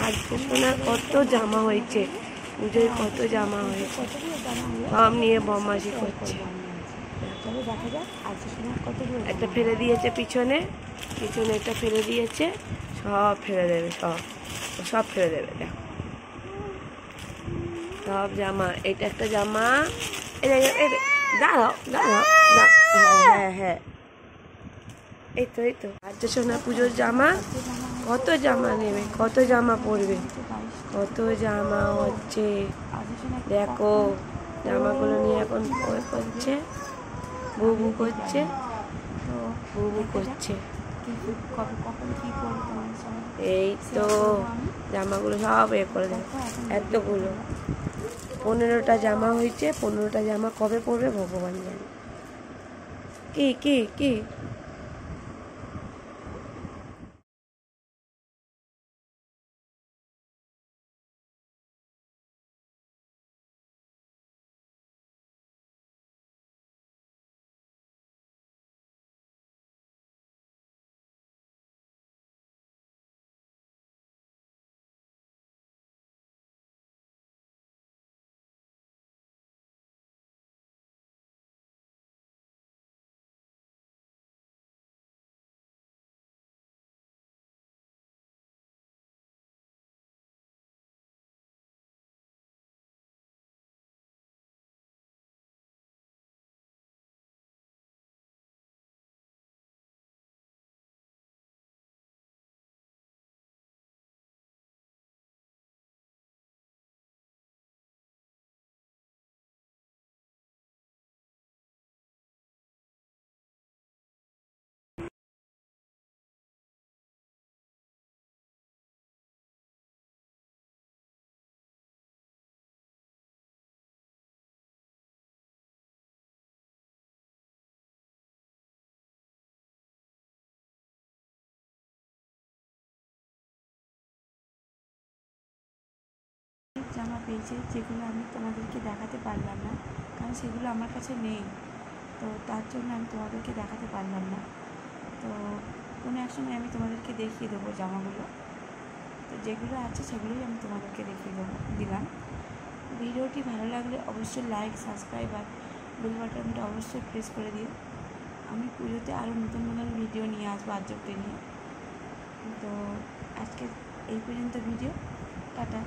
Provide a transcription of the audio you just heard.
আজকে সোনার কত জামা হয়েছে, পুজোয় কত জামা হয়েছে, সব নিয়ে বদমাশি করছে। একটা ফেলে দিয়েছে পিছনে, একটা ফেলে দিয়েছে, সব ফেলে দেবে, সব ফেলে দেবে। দেখো সব জামা, এটা একটা জামা, দাঁড়াও দাঁড়াও, হ্যাঁ হ্যাঁ, এই তো আজকে সোনা পুজোর জামা, কত জামা নেবে, কত জামা পরবে, কত জামা হচ্ছে। দেখো জামাগুলো নিয়ে এখন করছে, বুবু করছে, বুবু করছে। এই তো জামাগুলো সব করে দেবে, এতগুলো 15টা জামা হয়েছে। 15টা জামা কবে পরবে ভগবান জানে। কি কি কি জামা পেয়েছে, যেগুলো আমি তোমাদেরকে দেখাতে পারলাম না, কারণ সেগুলো আমার কাছে নেই। তো তার জন্য আমি তোমাদেরকে দেখাতে পারলাম না। তো কোনো এক সময় আমি তোমাদেরকে দেখিয়ে দেবো জামাগুলো। তো যেগুলো আছে সেগুলোই আমি তোমাদেরকে দেখিয়ে দিলাম। ভিডিওটি ভালো লাগলে অবশ্যই লাইক, সাবস্ক্রাইব আর বেল বাটনটা অবশ্যই প্রেস করে দিও। আমি পুজোতে আরও নতুন নতুন ভিডিও নিয়ে আসবো আজকে নিয়ে। তো আজকে এই পর্যন্ত ভিডিও, টাটা।